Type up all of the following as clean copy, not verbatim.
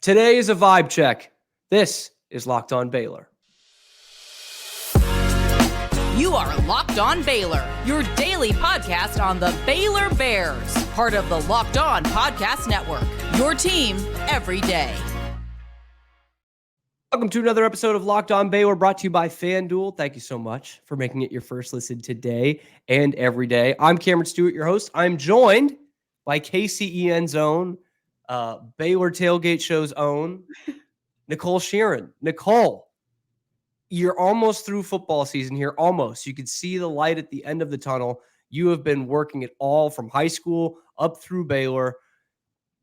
Today is a vibe check. This is Locked On Baylor. You are Locked On Baylor, your daily podcast on the Baylor Bears, part of the Locked On Podcast Network, your team every day. Welcome to another episode of Locked On Baylor, brought to you by FanDuel. Thank you so much for making it your first listen today and every day. I'm Cameron Stewart, your host. I'm joined by KCEN's own, Baylor Tailgate Show's own, Nicole Shearin. Nicole, you're almost through football season here, almost. You can see the light at the end of the tunnel. You have been working it all from high school up through Baylor.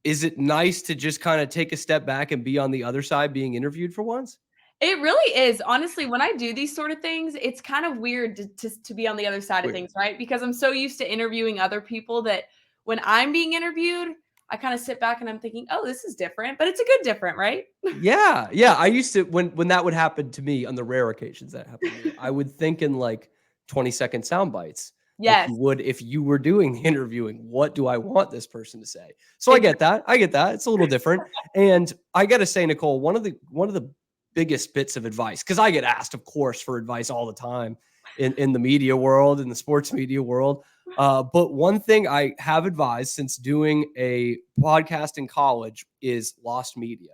Is it nice to just kind of take a step back and be on the other side being interviewed for once? It really is. Honestly, when I do these sort of things, it's kind of weird to be on the other side of things, right? Because I'm so used to interviewing other people that when I'm being interviewed, I kind of sit back and I'm thinking, oh, this is different, but it's a good different, right? Yeah. I used to, when that would happen to me on the rare occasions that happened to me, I would think in like 20-second sound bites. Yes. Like you would if you were doing the interviewing. What do I want this person to say? So I get that. It's a little different. And I got to say, Nicole, one of the biggest bits of advice, because I get asked, of course, for advice all the time in the media world, in the sports media world. But one thing I have advised since doing a podcast in college is lost media.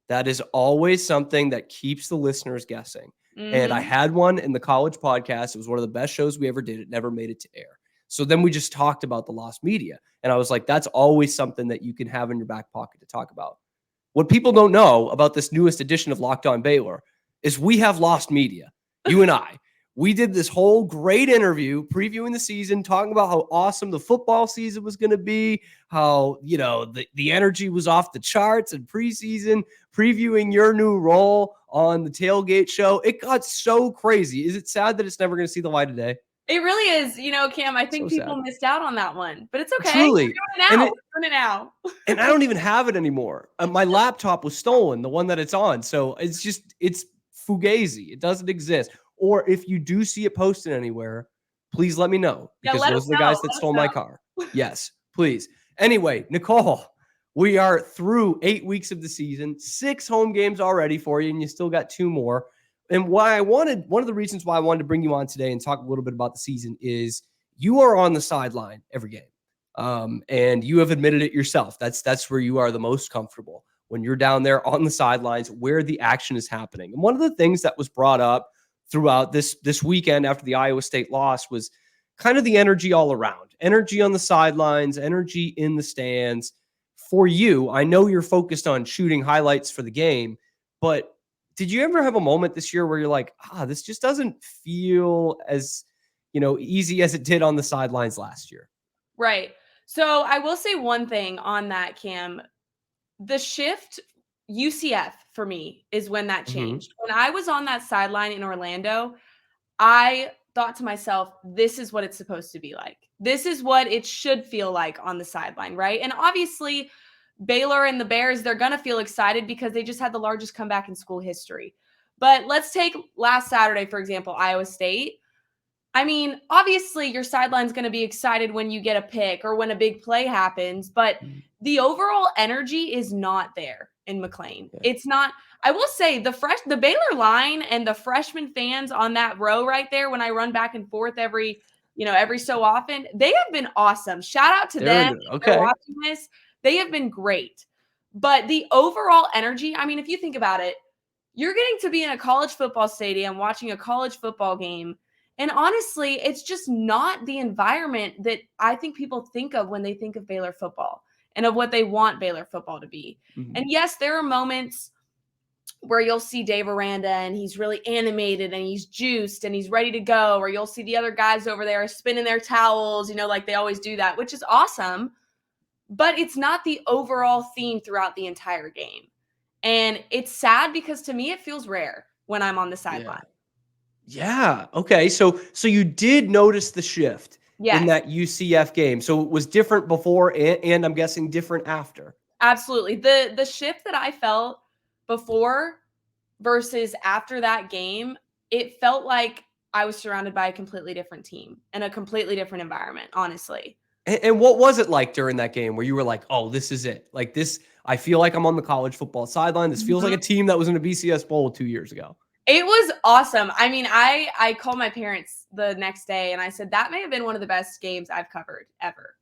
That is always something that keeps the listeners guessing. Mm-hmm. And I had one in the college podcast. It was one of the best shows we ever did. It never made it to air. So then we just talked about the lost media. And I was like, that's always something that you can have in your back pocket to talk about. What people don't know about this newest edition of Locked On Baylor is we have lost media, you and I. We did this whole great interview previewing the season, talking about how awesome the football season was going to be, how, the energy was off the charts in preseason, previewing your new role on the Tailgate Show. It got so crazy. Is it sad that it's never going to see the light of day? It really is. Cam, I think people missed out on that one, but it's okay. Truly. We're doing it now. And I don't even have it anymore. My laptop was stolen, the one that it's on. So it's fugazi. It doesn't exist. Or if you do see it posted anywhere, please let me know. Because those are the guys that stole my car. Yes, please. Anyway, Nicole, we are through 8 weeks of the season, 6 home games already for you, and you still got 2 more. And one of the reasons why I wanted to bring you on today and talk a little bit about the season is you are on the sideline every game. And you have admitted it yourself. That's where you are the most comfortable, when you're down there on the sidelines where the action is happening. And one of the things that was brought up throughout this weekend after the Iowa State loss was kind of the energy all around. Energy on the sidelines, energy in the stands. For you, I know you're focused on shooting highlights for the game, but did you ever have a moment this year where you're like, this just doesn't feel as, easy as it did on the sidelines last year? Right. So I will say one thing on that, Cam. The shift UCF for me is when that changed. Mm-hmm. When I was on that sideline in Orlando, I thought to myself, this is what it's supposed to be like. This is what it should feel like on the sideline, right? And obviously, Baylor and the Bears, they're going to feel excited because they just had the largest comeback in school history. But let's take last Saturday, for example, Iowa State. I mean, obviously, your sideline's going to be excited when you get a pick or when a big play happens, but the overall energy is not there in McLean. Yeah. It's not. I will say the Baylor line and the freshman fans on that row right there, when I run back and forth every so often, they have been awesome. Shout out to them. Okay. They're watching this. They have been great. But the overall energy, I mean, if you think about it, you're getting to be in a college football stadium watching a college football game. And honestly, it's just not the environment that I think people think of when they think of Baylor football and of what they want Baylor football to be. Mm-hmm. And yes, there are moments where you'll see Dave Aranda and he's really animated and he's juiced and he's ready to go, or you'll see the other guys over there spinning their towels, like they always do that, which is awesome. But it's not the overall theme throughout the entire game. And it's sad because to me, it feels rare when I'm on the sideline. Yeah. Okay. So you did notice the shift in that UCF game. So it was different before and I'm guessing different after. Absolutely. The shift that I felt before versus after that game, it felt like I was surrounded by a completely different team and a completely different environment, honestly. And what was it like during that game where you were like, oh, this is it? Like this, I feel like I'm on the college football sideline. This feels like a team that was in a BCS Bowl 2 years ago. It was awesome. I mean, I called my parents the next day and I said, that may have been one of the best games I've covered ever.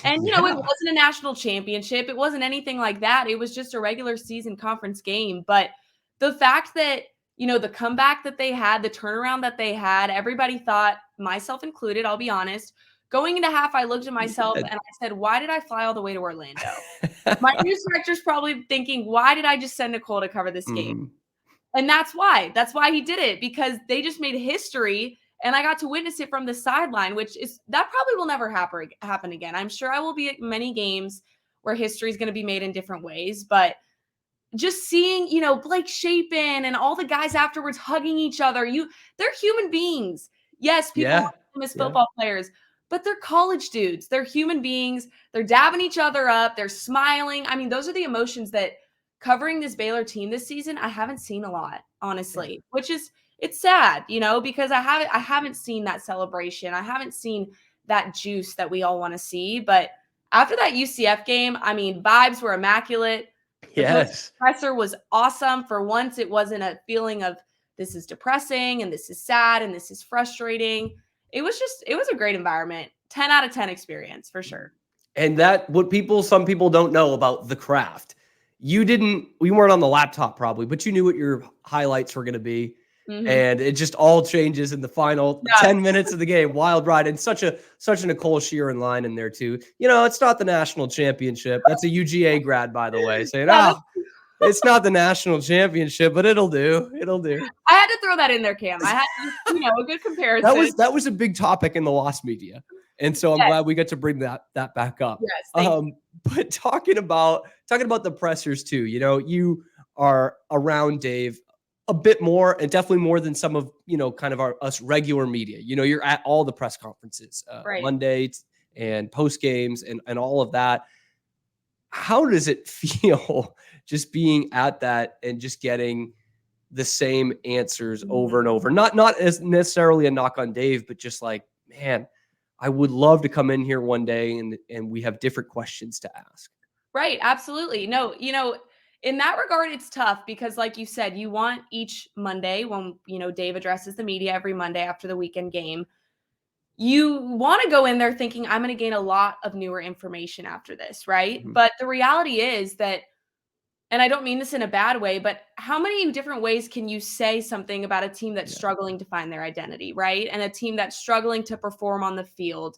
And, it wasn't a national championship. It wasn't anything like that. It was just a regular season conference game. But the fact that, the comeback that they had, the turnaround that they had, everybody thought, myself included, I'll be honest, going into half, I looked at myself and I said, why did I fly all the way to Orlando? My news director's probably thinking, why did I just send Nicole to cover this game? And that's why. That's why he did it, because they just made history and I got to witness it from the sideline, that probably will never happen again. I'm sure I will be at many games where history is going to be made in different ways, but just seeing, Blake Shapen and all the guys afterwards hugging each other, they're human beings. Yes, people want them as football players, but they're college dudes. They're human beings. They're dabbing each other up. They're smiling. I mean, those are the emotions that covering this Baylor team this season, I haven't seen a lot, honestly, which is, it's sad, because I haven't seen that celebration. I haven't seen that juice that we all want to see. But after that UCF game, I mean, vibes were immaculate. Yes. The presser was awesome. For once, it wasn't a feeling of this is depressing and this is sad and this is frustrating. It was a great environment. 10 out of 10 experience for sure. And some people don't know about the craft. We weren't on the laptop probably, but you knew what your highlights were going to be. And it just all changes in the final 10 minutes of the game. Wild ride. And such a Nicole Shearin line in there too. It's not the national championship. That's a UGA grad, by the way, saying, it's not the national championship, but it'll do. It'll do. I had to throw that in there, Cam. I had to, a good comparison. That was a big topic in the Wasp media. And so I'm glad we got to bring that back up. Yes, but talking about the pressers too, you are around Dave a bit more and definitely more than some of, kind of us regular media. You're at all the press conferences, Mondays and post games and all of that. How does it feel just being at that and just getting the same answers over and over? Not as necessarily a knock on Dave, but just like, man, I would love to come in here one day and we have different questions to ask. Right. Absolutely. No, in that regard, it's tough because like you said, you want each Monday when, Dave addresses the media every Monday after the weekend game, you want to go in there thinking I'm going to gain a lot of newer information after this. Right. But the reality is that, and I don't mean this in a bad way, but how many different ways can you say something about a team that's struggling to find their identity, right? And a team that's struggling to perform on the field.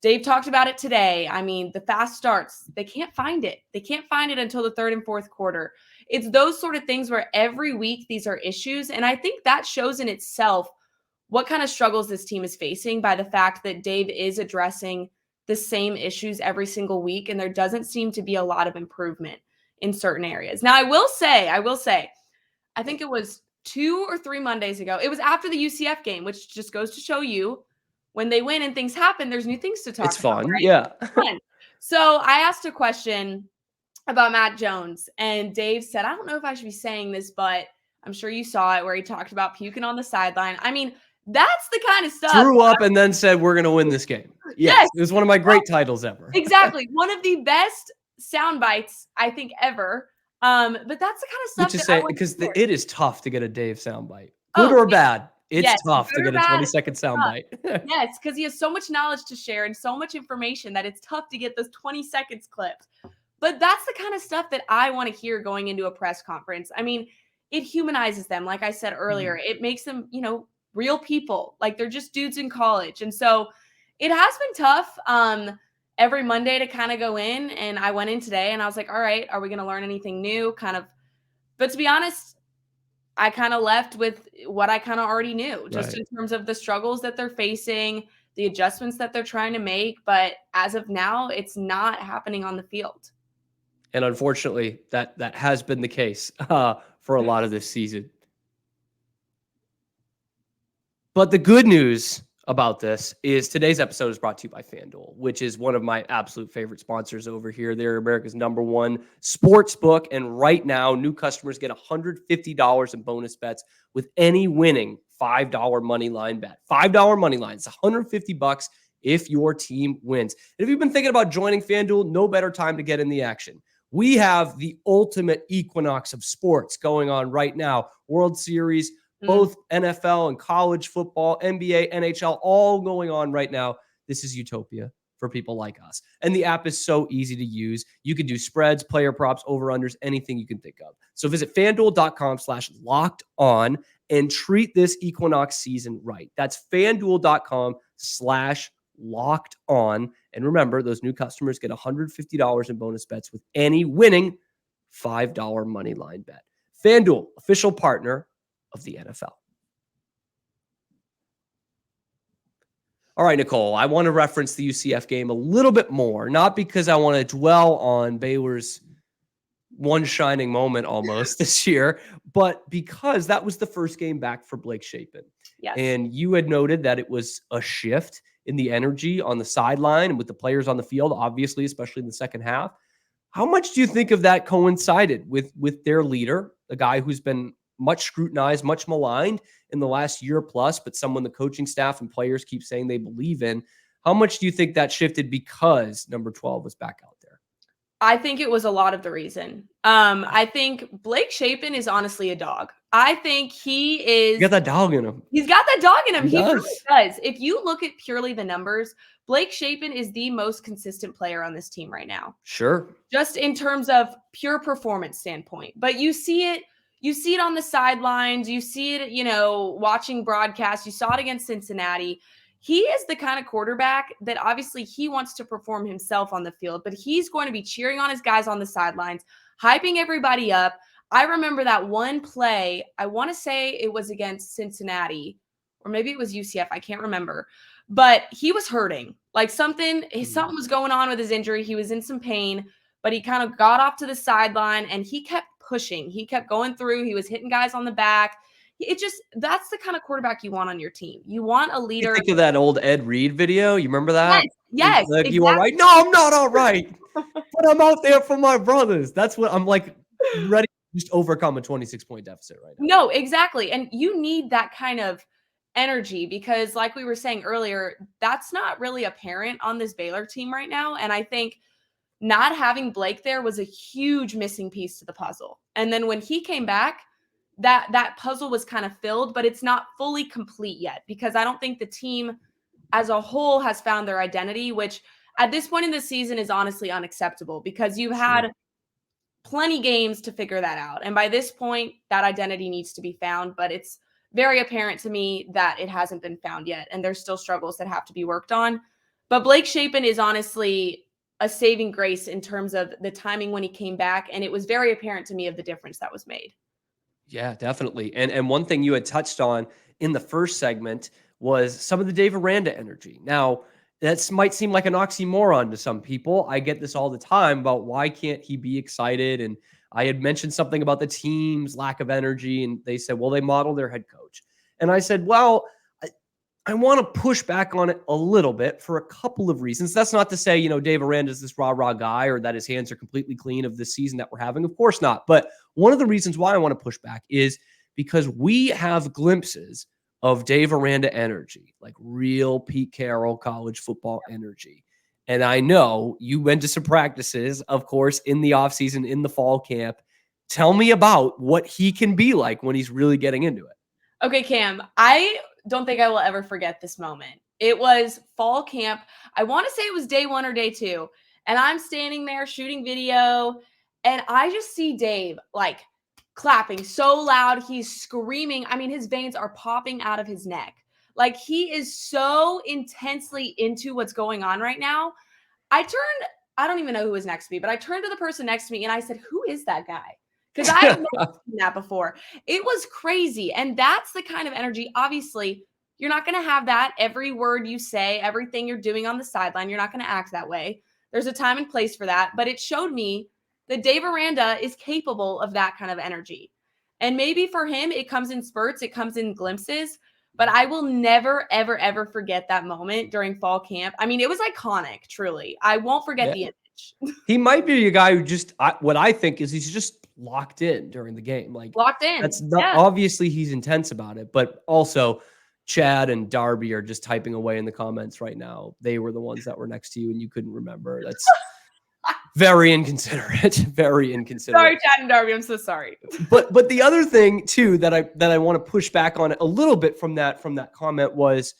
Dave talked about it today. I mean, the fast starts, they can't find it. They can't find it until the third and fourth quarter. It's those sort of things where every week these are issues. And I think that shows in itself what kind of struggles this team is facing by the fact that Dave is addressing the same issues every single week. And there doesn't seem to be a lot of improvement in certain areas. Now, I will say, I think it was 2 or 3 Mondays ago. It was after the UCF game, which just goes to show you when they win and things happen, there's new things to talk about. It's fun. Right? Yeah. It's fun. So I asked a question about Matt Jones and Dave said, I don't know if I should be saying this, but I'm sure you saw it where he talked about puking on the sideline. I mean, that's the kind of stuff. Threw up and then said, we're going to win this game. Yes. It was one of my great titles ever. Exactly. One of the best sound bites I think ever. But that's the kind of stuff because it is tough to get a Dave sound bite, good or bad. It's tough to get a 20-second sound bite. Yes, because he has so much knowledge to share and so much information that it's tough to get those 20 seconds clipped. But that's the kind of stuff that I want to hear going into a press conference. I mean, it humanizes them. Like I said earlier, it makes them, real people. Like they're just dudes in college. And so it has been tough. Every Monday to kind of go in, and I went in today and I was like, all right, are we going to learn anything new? But to be honest, I kind of left with what I kind of already knew, just in terms of the struggles that they're facing, the adjustments that they're trying to make. But as of now, it's not happening on the field. And unfortunately, that has been the case for a lot of this season. But the good news about this is today's episode is brought to you by FanDuel, which is one of my absolute favorite sponsors over here. They're America's #1 sportsbook. And right now, new customers get $150 in bonus bets with any winning $5 money line bet. $5 money line. It's $150 if your team wins. And if you've been thinking about joining FanDuel, no better time to get in the action. We have the ultimate equinox of sports going on right now. World Series, both NFL and college football, NBA, NHL, all going on right now. This is utopia for people like us. And the app is so easy to use. You can do spreads, player props, over-unders, anything you can think of. So visit FanDuel.com/locked-on and treat this equinox season right. That's FanDuel.com/locked-on. And remember, those new customers get $150 in bonus bets with any winning $5 moneyline bet. FanDuel, official partner of the NFL. All right, Nicole, I want to reference the UCF game a little bit more, not because I want to dwell on Baylor's one shining moment almost this year, but because that was the first game back for Blake Shapen. Yes. And you had noted that it was a shift in the energy on the sideline and with the players on the field, obviously, especially in the second half. How much do you think of that coincided with their leader, a guy who's been much scrutinized, much maligned in the last year plus, but someone the coaching staff and players keep saying they believe in? How much do you think that shifted because number 12 was back out there? I think it was a lot of the reason. I think Blake Shapen is honestly a dog. I think he is. He's got that dog in him. He's got that dog in him. He does. really does. If you look at purely the numbers, Blake Shapen is the most consistent player on this team right now. Sure. Just in terms of pure performance standpoint. But you see it on the sidelines. You see it, watching broadcasts. You saw it against Cincinnati. He is the kind of quarterback that obviously he wants to perform himself on the field, but he's going to be cheering on his guys on the sidelines, hyping everybody up. I remember that one play, I want to say it was against Cincinnati, or maybe it was UCF. I can't remember, but he was hurting. Like something was going on with his injury. He was in some pain, but he kind of got off to the sideline and he kept pushing. He kept going through. He was hitting guys on the back. That's the kind of quarterback you want on your team. You want a leader. You think of that old Ed Reed video. You remember that? Yes. Like, exactly. You all right? No, I'm not all right. But I'm out there for my brothers. That's what I'm like, ready to just overcome a 26-point deficit right now. No, exactly. And you need that kind of energy because like we were saying earlier, that's not really apparent on this Baylor team right now. And I think not having Blake there was a huge missing piece to the puzzle. And then when he came back, that puzzle was kind of filled, but it's not fully complete yet because I don't think the team as a whole has found their identity, which at this point in the season is honestly unacceptable because you've had plenty games to figure that out. And by this point, that identity needs to be found, but it's very apparent to me that it hasn't been found yet. And there's still struggles that have to be worked on. But Blake Shapen is honestly a saving grace in terms of the timing when he came back. And it was very apparent to me of the difference that was made. Yeah, definitely. And one thing you had touched on in the first segment was some of the Dave Aranda energy. Now, that might seem like an oxymoron to some people. I get this all the time about why can't he be excited? And I had mentioned something about the team's lack of energy, and they said, well, they model their head coach. And I said, well, I want to push back on it a little bit for a couple of reasons. That's not to say, Dave Aranda is this rah-rah guy or that his hands are completely clean of this season that we're having. Of course not. But one of the reasons why I want to push back is because we have glimpses of Dave Aranda energy, like real Pete Carroll college football energy. And I know you went to some practices, of course, in the offseason, in the fall camp. Tell me about what he can be like when he's really getting into it. Okay, Cam, I don't think I will ever forget this moment. It was fall camp. I want to say it was day 1 or day 2. And I'm standing there shooting video. And I just see Dave like clapping so loud. He's screaming. I mean, his veins are popping out of his neck. Like he is so intensely into what's going on right now. I don't even know who was next to me, but I turned to the person next to me and I said, who is that guy? Because I have never seen that before. It was crazy. And that's the kind of energy. Obviously, you're not going to have that every word you say, everything you're doing on the sideline. You're not going to act that way. There's a time and place for that. But it showed me that Dave Aranda is capable of that kind of energy. And maybe for him, it comes in spurts. It comes in glimpses. But I will never, ever, ever forget that moment during fall camp. I mean, it was iconic, truly. I won't forget the image. He might be a guy who what I think is he's just locked in during the game. Like locked in. That's not obviously he's intense about it, but also Chad and Darby are just typing away in the comments right now. They were the ones that were next to you and you couldn't remember. That's very inconsiderate. Very inconsiderate. Sorry, Chad and Darby. I'm so sorry. But the other thing too that I want to push back on a little bit from that comment was,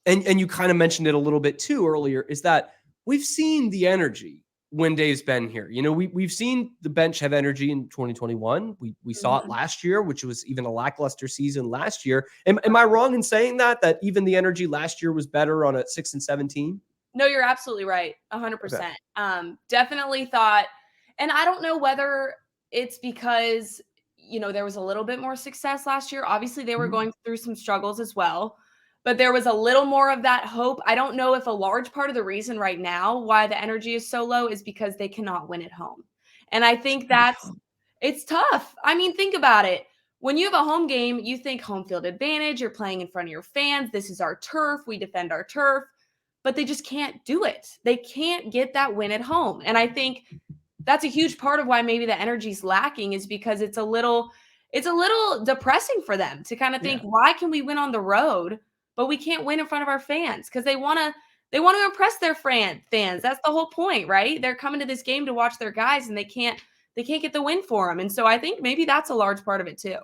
and you kind of mentioned it a little bit too earlier, is that we've seen the energy when Dave's been here. You know, we've seen the bench have energy in 2021. We saw it last year, which was even a lackluster season last year. Am I wrong in saying that even the energy last year was better on a 6-7 team? No, you're absolutely right. 100%. Okay. Definitely thought, and I don't know whether it's because, you know, there was a little bit more success last year. Obviously, they were going through some struggles as well, but there was a little more of that hope. I don't know if a large part of the reason right now why the energy is so low is because they cannot win at home. And I think it's tough. I mean, think about it. When you have a home game, you think home field advantage, you're playing in front of your fans. This is our turf. We defend our turf. But they just can't do it. They can't get that win at home. And I think that's a huge part of why maybe the energy's lacking, is because it's a little depressing for them to kind of think, why can we win on the road, but we can't win in front of our fans? Because they want to impress their fans. That's the whole point, right? They're coming to this game to watch their guys, and they can't get the win for them. And so I think maybe that's a large part of it too.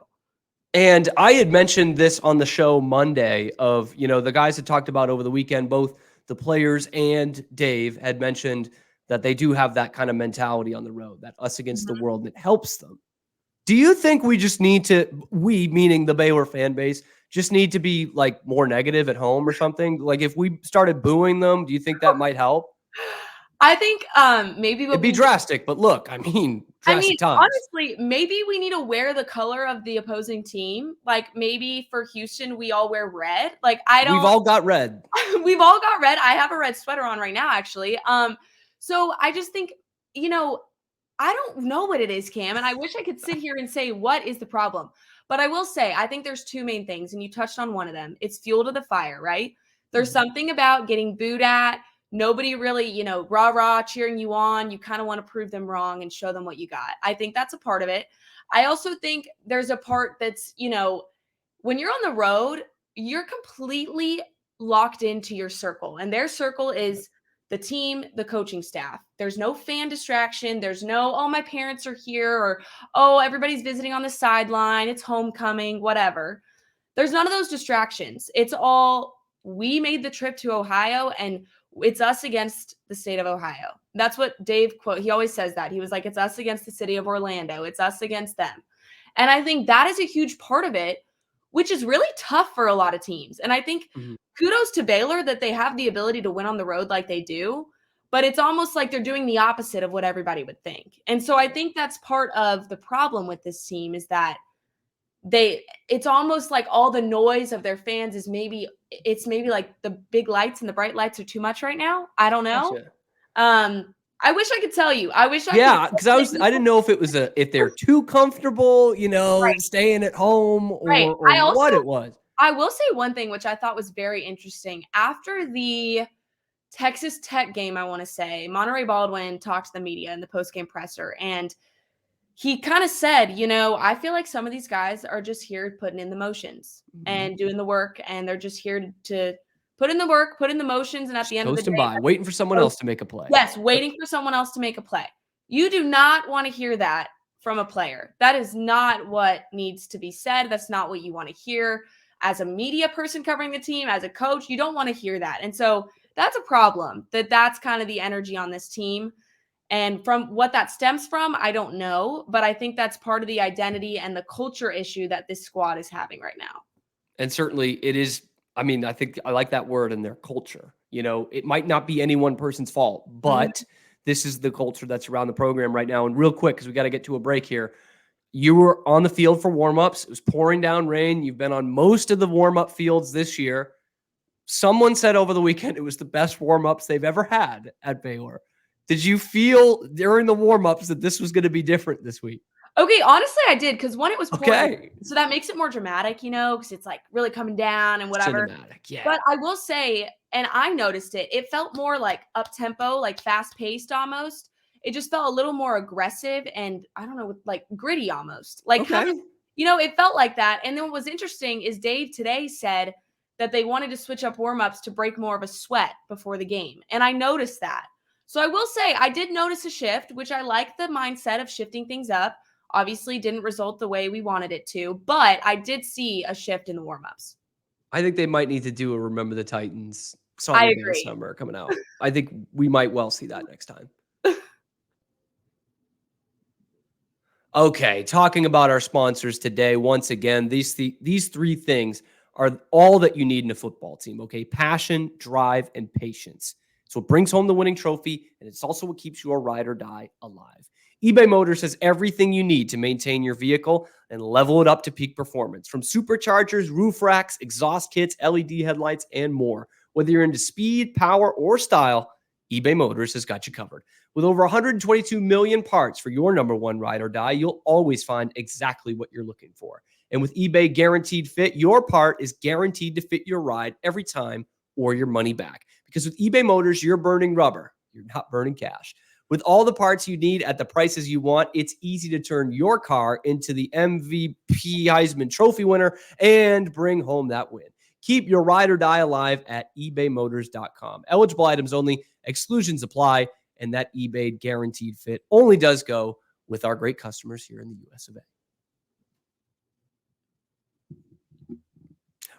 And I had mentioned this on the show Monday of, you know, the guys had talked about over the weekend, both the players and Dave had mentioned that they do have that kind of mentality on the road, that us against the world, and it helps them. Do you think we just need to, meaning the Baylor fan base, just need to be like more negative at home or something? Like if we started booing them, do you think that might help? I think maybe it'd be drastic, but look, I mean, times. Honestly, maybe we need to wear the color of the opposing team. Like maybe for Houston, we all wear red. Like we've all got red. We've all got red. I have a red sweater on right now, actually. So I just think, you know, I don't know what it is, Cam, and I wish I could sit here and say what is the problem. But I will say, I think there's two main things, and you touched on one of them. It's fuel to the fire, right? There's something about getting booed at. Nobody really, you know, rah-rah cheering you on. You kind of want to prove them wrong and show them what you got. I think that's a part of it. I also think there's a part that's, you know, when you're on the road, you're completely locked into your circle. And their circle is the team, the coaching staff. There's no fan distraction. There's no, oh, my parents are here, or, oh, everybody's visiting on the sideline. It's homecoming, whatever. There's none of those distractions. It's all, we made the trip to Ohio, and it's us against the state of Ohio. That's what Dave quote. He always says that. He was like, it's us against the city of Orlando. It's us against them. And I think that is a huge part of it, which is really tough for a lot of teams. And I think kudos to Baylor that they have the ability to win on the road like they do, but it's almost like they're doing the opposite of what everybody would think. And so I think that's part of the problem with this team, is that it's almost like all the noise of their fans is maybe like the big lights and the bright lights are too much right now. I don't know. Gotcha. I wish I could tell you. I wish I could. Yeah, because I didn't know if it was if they're too comfortable, you know, staying at home, or what it was. I will say one thing, which I thought was very interesting. After the Texas Tech game, I want to say, Monterey Baldwin talked to the media in the post-game presser, and he kind of said, you know, I feel like some of these guys are just here putting in the motions and doing the work, and they're just here to put in the work, put in the motions, and at the end of the day, waiting for someone else to make a play. Yes, waiting for someone else to make a play. You do not want to hear that from a player. That is not what needs to be said. That's not what you want to hear as a media person covering the team, as a coach. You don't want to hear that. And so that's a problem, that's kind of the energy on this team. And from what that stems from, I don't know, but I think that's part of the identity and the culture issue that this squad is having right now. And certainly it is. I mean, I think I like that word, in their culture. You know, it might not be any one person's fault, but this is the culture that's around the program right now. And real quick, because we got to get to a break here. You were on the field for warmups. It was pouring down rain. You've been on most of the warm-up fields this year. Someone said over the weekend it was the best warm-ups they've ever had at Baylor. Did you feel during the warm-ups that this was going to be different this week? Okay, honestly, I did, because when it was pouring, so that makes it more dramatic, you know, because it's like really coming down and whatever. Cinematic, yeah. But I will say, and I noticed it felt more like up-tempo, like fast-paced almost. It just felt a little more aggressive and, I don't know, like gritty almost. Like, kind of, you know, it felt like that. And then what was interesting is Dave today said that they wanted to switch up warmups to break more of a sweat before the game. And I noticed that. So I will say I did notice a shift, which I like the mindset of shifting things up. Obviously didn't result the way we wanted it to, but I did see a shift in the warmups. I think they might need to do a Remember the Titans song I and dance agree. number coming out. I think we might well see that next time. Okay, talking about our sponsors today, once again, these three things are all that you need in a football team, okay? Passion, drive, and patience. So it brings home the winning trophy, and it's also what keeps your ride or die alive. eBay Motors has everything you need to maintain your vehicle and level it up to peak performance. From superchargers, roof racks, exhaust kits, LED headlights, and more. Whether you're into speed, power, or style, eBay Motors has got you covered. With over 122 million parts for your number one ride or die, you'll always find exactly what you're looking for. And with eBay Guaranteed Fit, your part is guaranteed to fit your ride every time or your money back. Because with eBay Motors, you're burning rubber. You're not burning cash. With all the parts you need at the prices you want, it's easy to turn your car into the MVP Heisman Trophy winner and bring home that win. Keep your ride or die alive at ebaymotors.com. Eligible items only. Exclusions apply. And that eBay Guaranteed Fit only does go with our great customers here in the US of A.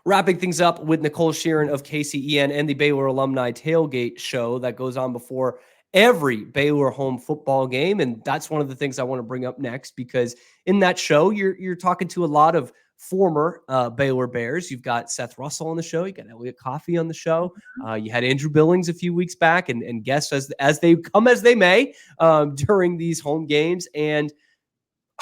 Wrapping things up with Nicole Shearin of KCEN and the Baylor Alumni Tailgate Show that goes on before every Baylor home football game. And that's one of the things I want to bring up next, because in that show, you're talking to a lot of former Baylor Bears. You've got Seth Russell on the show. You got Elliot Coffey on the show. You had Andrew Billings a few weeks back, and guests as they come as they may during these home games. And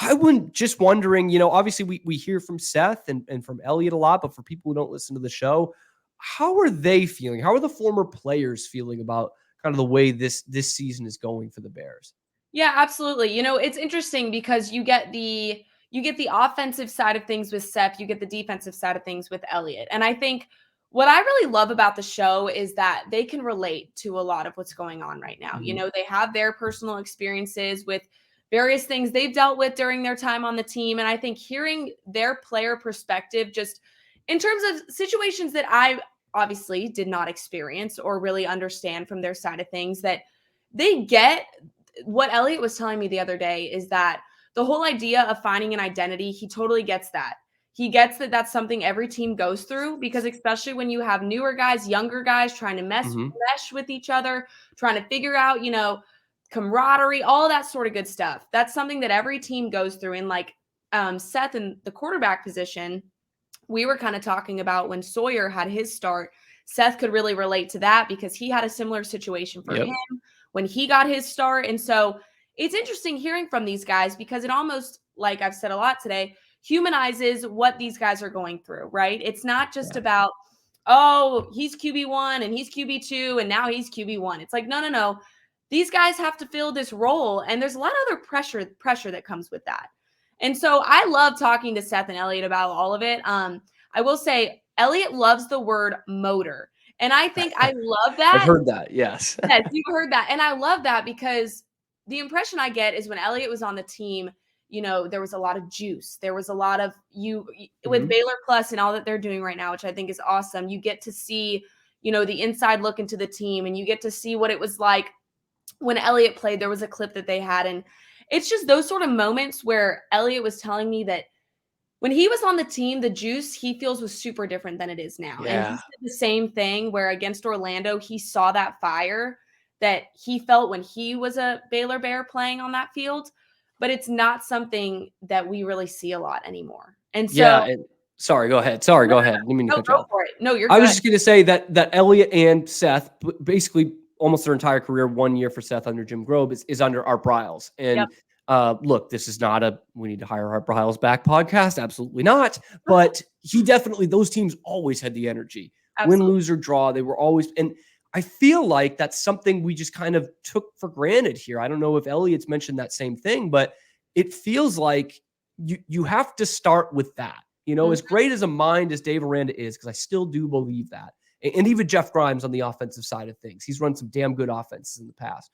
I wouldn't just wondering, obviously we hear from Seth and from Elliot a lot, but for people who don't listen to the show, how are they feeling? How are the former players feeling about kind of the way this season is going for the Bears? Yeah, absolutely. It's interesting because you get the offensive side of things with Seth, you get the defensive side of things with Elliot. And I think what I really love about the show is that they can relate to a lot of what's going on right now. Mm-hmm. They have their personal experiences with various things they've dealt with during their time on the team. And I think hearing their player perspective, just in terms of situations that I obviously did not experience or really understand from their side of things, that they get what Elliot was telling me the other day is that the whole idea of finding an identity, he totally gets that. He gets that that's something every team goes through, because especially when you have newer guys, younger guys trying to mesh with each other, trying to figure out, camaraderie, all that sort of good stuff. That's something that every team goes through. And like Seth in the quarterback position, we were kind of talking about when Sawyer had his start, Seth could really relate to that because he had a similar situation for him when he got his start. And so it's interesting hearing from these guys because it almost, like I've said a lot today, humanizes what these guys are going through, right? It's not just about, oh, he's QB1 and he's QB2 and now he's QB1. It's like, no. These guys have to fill this role, and there's a lot of other pressure that comes with that. And so I love talking to Seth and Elliot about all of it. I will say Elliot loves the word motor, and I think I love that. I've heard that, yes. Yes, you've heard that, and I love that because the impression I get is when Elliot was on the team, there was a lot of juice. There was a lot of with Baylor Plus and all that they're doing right now, which I think is awesome. You get to see, the inside look into the team, and you get to see what it was like when Elliot played. There was a clip that they had, and it's just those sort of moments where Elliot was telling me that when he was on the team, the juice he feels was super different than it is now. Yeah. And he said the same thing where against Orlando, he saw that fire that he felt when he was a Baylor Bear playing on that field, but it's not something that we really see a lot anymore. And so sorry, go ahead. Go ahead. Let me go for it. No, you're good. I was just going to say that Elliot and Seth, basically almost their entire career, 1 year for Seth under Jim Grobe, is under Art Briles. And look, this is not we need to hire Art Briles back podcast. Absolutely not. But he definitely, those teams always had the energy. Absolutely. Win, lose, or draw. They were always, and I feel like that's something we just kind of took for granted here. I don't know if Elliot's mentioned that same thing, but it feels like you have to start with that. As great as a mind as Dave Aranda is, because I still do believe that. And even Jeff Grimes on the offensive side of things. He's run some damn good offenses in the past.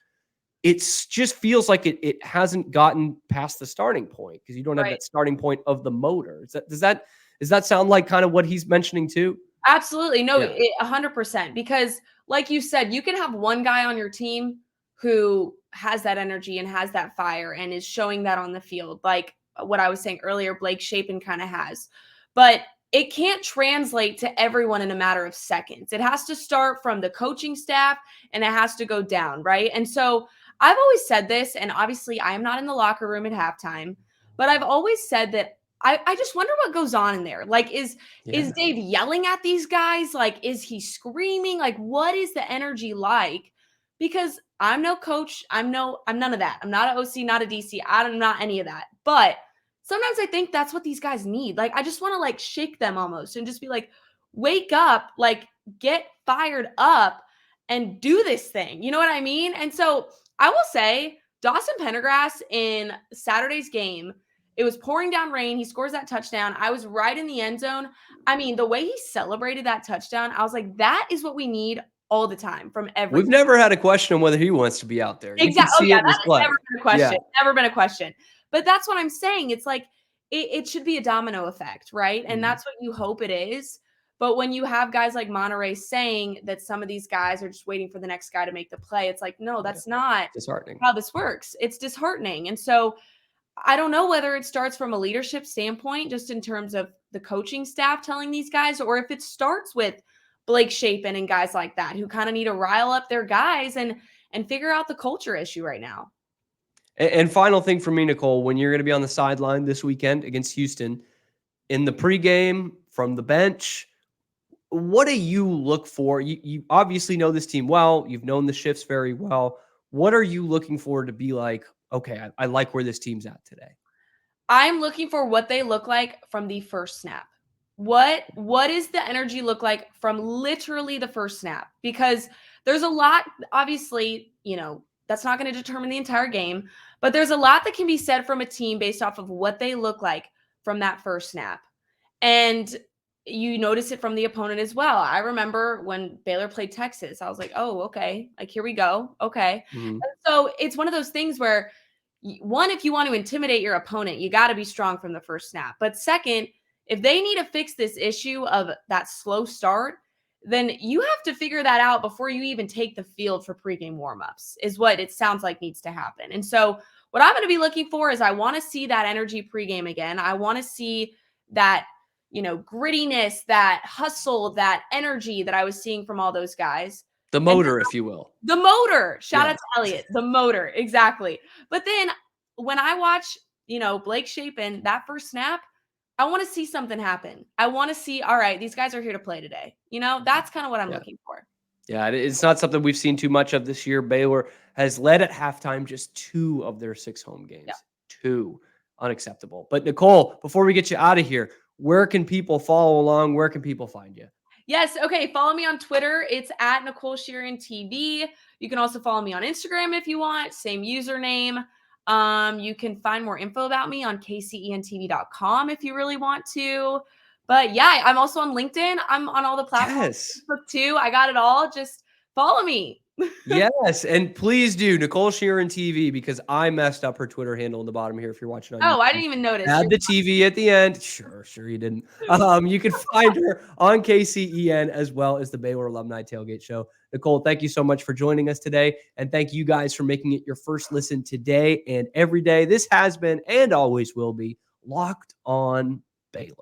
It just feels like it hasn't gotten past the starting point because you don't have that starting point of the motor. Does that sound like kind of what he's mentioning too? Absolutely. No, Yeah. 100%. Because like you said, you can have one guy on your team who has that energy and has that fire and is showing that on the field. Like what I was saying earlier, Blake Shapen kind of has. But it can't translate to everyone in a matter of seconds. It has to start from the coaching staff and it has to go down, right? And so I've always said this, and obviously I am not in the locker room at halftime, but I've always said that I just wonder what goes on in there. Like, is Dave yelling at these guys? Like, is he screaming? Like, what is the energy like? Because I'm no coach. I'm none of that. I'm not an OC, not a DC. I'm not any of that. But sometimes I think that's what these guys need. Like, I just want to like shake them almost and just be like, wake up, like get fired up and do this thing. You know what I mean? And so I will say Dawson Pendergrass in Saturday's game, it was pouring down rain. He scores that touchdown. I was right in the end zone. I mean, the way he celebrated that touchdown, I was like, that is what we need all the time from every. We've never had a question on whether he wants to be out there. Exactly. You can see yeah, it in his that's play. never been a question. Yeah. Never been a question. But that's what I'm saying. It's like it should be a domino effect, right? And that's what you hope it is. But when you have guys like Monterey saying that some of these guys are just waiting for the next guy to make the play, it's like, no, that's not disheartening how this works. It's disheartening. And so I don't know whether it starts from a leadership standpoint, just in terms of the coaching staff telling these guys, or if it starts with Blake Shapen and guys like that who kind of need to rile up their guys and figure out the culture issue right now. And final thing for me, Nicole, when you're going to be on the sideline this weekend against Houston, in the pregame, from the bench, what do you look for? You obviously know this team well. You've known the shifts very well. What are you looking for to be like, okay, I like where this team's at today? I'm looking for what they look like from the first snap. What is the energy look like from literally the first snap? Because there's a lot, obviously, that's not going to determine the entire game, but there's a lot that can be said from a team based off of what they look like from that first snap. And you notice it from the opponent as well. I remember when Baylor played Texas, I was like, oh, okay, like here we go. Okay. Mm-hmm. So it's one of those things where, one, if you want to intimidate your opponent, you got to be strong from the first snap. But second, if they need to fix this issue of that slow start, then you have to figure that out before you even take the field for pregame warmups, is what it sounds like needs to happen. And so what I'm going to be looking for is I want to see that energy pregame again. I want to see that, grittiness, that hustle, that energy that I was seeing from all those guys. The motor, if you will. The motor. Shout out to Elliot. The motor. Exactly. But then when I watch, Blake Shapen, that first snap, I want to see something happen. I want to see, all right, these guys are here to play today. That's kind of what I'm looking for. Yeah, it's not something we've seen too much of this year. Baylor has led at halftime just 2 of their 6 home games. Yeah. 2. Unacceptable. But Nicole, before we get you out of here, where can people follow along? Where can people find you? Yes. Okay. Follow me on Twitter. It's at Nicole Shearin TV. You can also follow me on Instagram if you want. Same username. You can find more info about me on KCENTV.com if you really want to. But yeah, I'm also on LinkedIn. I'm on all the platforms. Facebook too. I got it all. Just follow me. Yes. And please do Nicole Shearin TV, because I messed up her Twitter handle in the bottom here. If you're watching on YouTube. I didn't even notice. Add the TV at the end. Sure you didn't. You can find her on KCEN as well as the Baylor Alumni Tailgate Show. Nicole, thank you so much for joining us today. And thank you guys for making it your first listen today and every day. This has been and always will be Locked on Baylor.